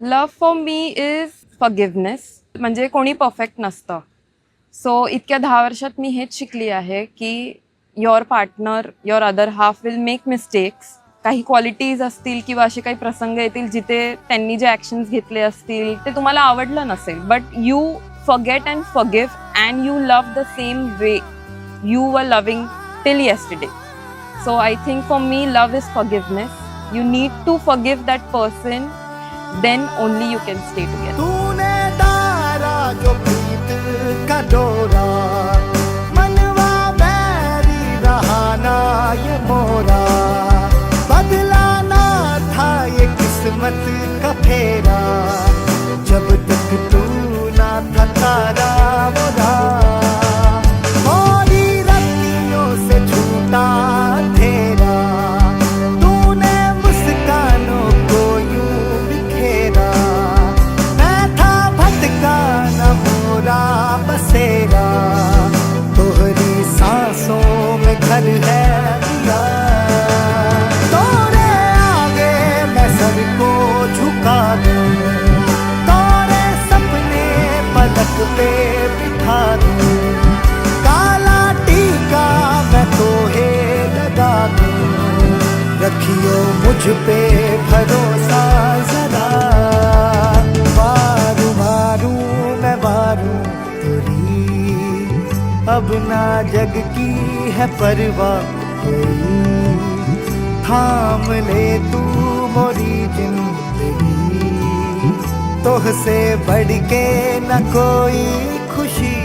Love for me is forgiveness. म्हणजे कोणी perfect नसतं. सो इतक्या 10 वर्षात मी हेच शिकली आहे की your partner, your other half will make mistakes. काही क्वालिटीज असतील किंवा असे काही प्रसंग येतील जिथे त्यांनी जे ॲक्शन्स घेतले असतील ते तुम्हाला आवडलं नसेल, but you forget and forgive and you love the same way you were loving till yesterday. So I think for me love is forgiveness. You need to forgive that person, then only you can stay together. तूने तारा जो प्रीत का डोरा, मनवा बैरी रहा ना ये मोरा, बदला ना था ये किस्मत का फेरा, जब तक तू ना था तारा मोरा, तेरा तूने मुस्कानों को यूं बिखेरा, मैं था भटका न मोरा बसेरा, तोहरी सांसों में घर है मेरा, तोरे आगे मैं सर को झुका दूं, तोरे सपने पलक पे बिठा दूं, काला टीका मैं तोहे लगा दूं, रखियो मुझ पे भरोसा जरा, मारू मारू मैं मारू तेरी, अब ना जग की है परवाह कोई, थाम ले तू मोरी जिंदगी, तोहसे बढ़ के न कोई खुशी.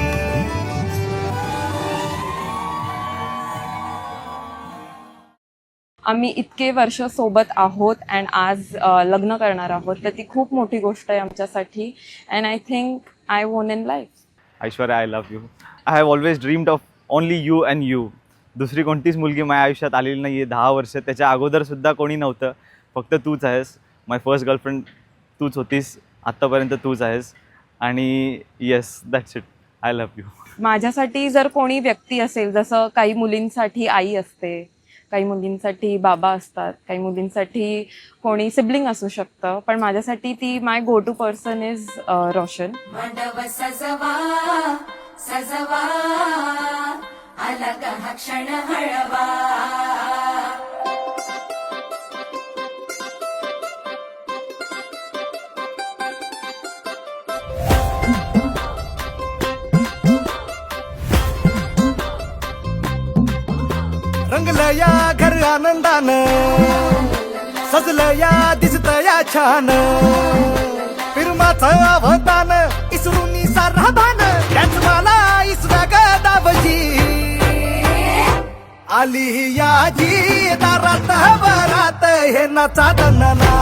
आम्ही इतके वर्ष सोबत आहोत अँड आज लग्न करणार आहोत, तर ती खूप मोठी गोष्ट आहे आमच्यासाठी. अँड आय थिंक आय वोन in life. Aishwarya, I love you. I have always dreamed of only you and you. दुसरी कोणतीच मुलगी माझ्या आयुष्यात आलेली नाही आहे. 10 वर्ष त्याच्या अगोदरसुद्धा कोणी नव्हतं. फक्त तूच आहेस. माय फर्स्ट गर्लफ्रेंड तूच होतीस. आत्तापर्यंत तूच आहेस. आणि yes, that's it. I love you. माझ्यासाठी जर कोणी व्यक्ती असेल, जसं काही मुलींसाठी आई असते, काही मुलींसाठी बाबा असतात, काही मुलींसाठी कोणी सिबलिंग असू शकतं, पण माझ्यासाठी ती my go to person is Roshan. मंडप सजवा सजवा अलग हा क्षण हळवा. रंगलं या घर आनंदानं, सजलं या दिसतं या छान, फिरमाचं अवदान इसरून सारा भान, त्याच मला इसव्या गदावजी आली या जी दारात बरात हे नाचा दनना,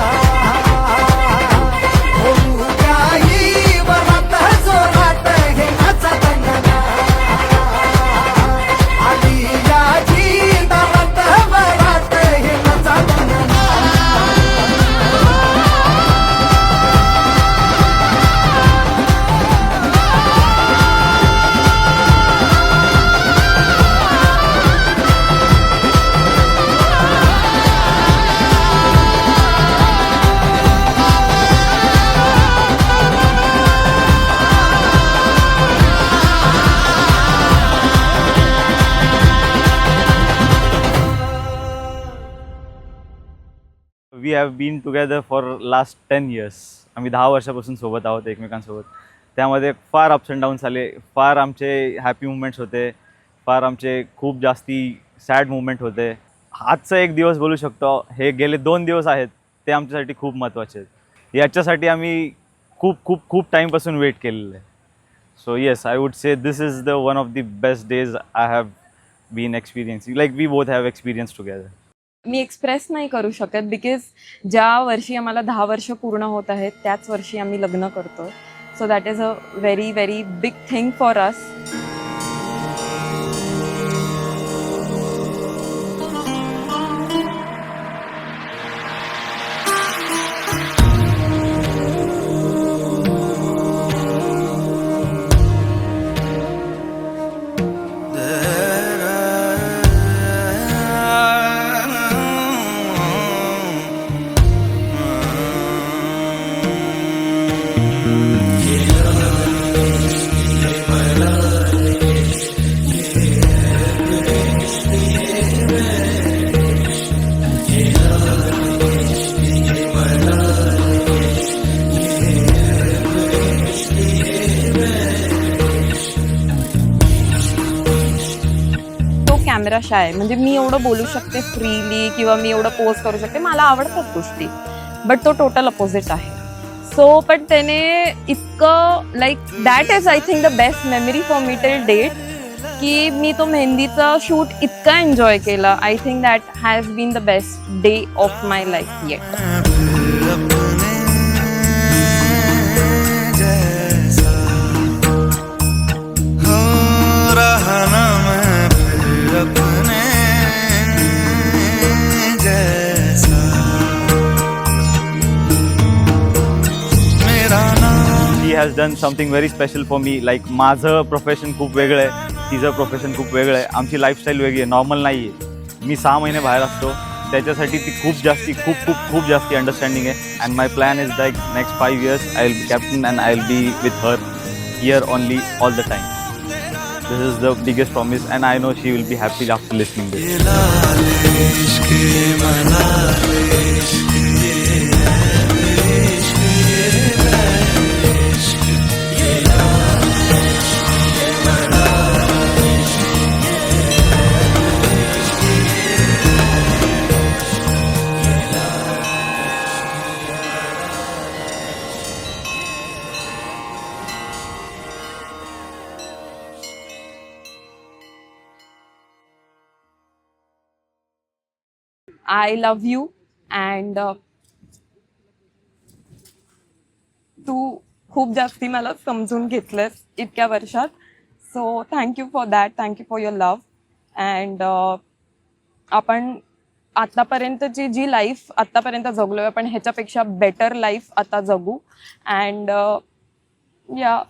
होऊ काही वरात जोरात हे नाचा दनना, आली या जी दारात बरात हे नाचा दनना. We have been together for last 10 years. आम्ही 10 वर्षापासून सोबत आहोत एकमेकांसोबत. त्यामध्ये फार अप्स अँड डाऊन्स आले, फार आमचे हॅपी मुवमेंट्स होते, फार आमचे खूप जास्ती सॅड मुवमेंट होते. आजचा एक दिवस बोलू शकतो, हे गेले 2 दिवस आहेत ते आमच्यासाठी खूप महत्त्वाचे आहेत. याच्यासाठी आम्ही खूप खूप खूप टाईमपासून वेट केलेलं आहे. So yes, I would say this is the one of the best days I have been experiencing, like we both have experience together. मी एक्सप्रेस नाही करू शकत, बिकॉज ज्या वर्षी आम्हाला 10 वर्ष पूर्ण होत आहेत त्याच वर्षी आम्ही लग्न करतो. So that is a very very big thing for us. जरा शाय, म्हणजे मी एवढं बोलू शकते फ्रीली किंवा मी एवढं पोस्ट करू शकते, मला आवडतात गोष्टी, बट तो टोटल अपोजिट आहे. सो पण त्याने इतकं like that is I think the best memory for me till date, की मी तो मेहंदीचा शूट इतका एन्जॉय केला. I think that has been the best day of my life yet. She has done something very special for me. Like माझं profession खूप वेगळं आहे, तिचं प्रोफेशन खूप वेगळं आहे, आमची लाईफस्टाईल वेगळी आहे, नॉर्मल नाही आहे. मी 6 महिने बाहेर असतो, त्याच्यासाठी ती खूप जास्ती अंडरस्टँडिंग आहे. And my plan is like next 5 years I will be captain and I will be with her here only all the time. This is the biggest promise and I know she will be happy after listening this. I love you and तू खूप जास्ती मला समजून घेतलंस इतक्या वर्षात. So thank you for that, thank you for your love. And आपण आत्तापर्यंतची जी लाईफ आत्तापर्यंत जगलोय, आपण ह्याच्यापेक्षा बेटर लाईफ आता जगू. अँड या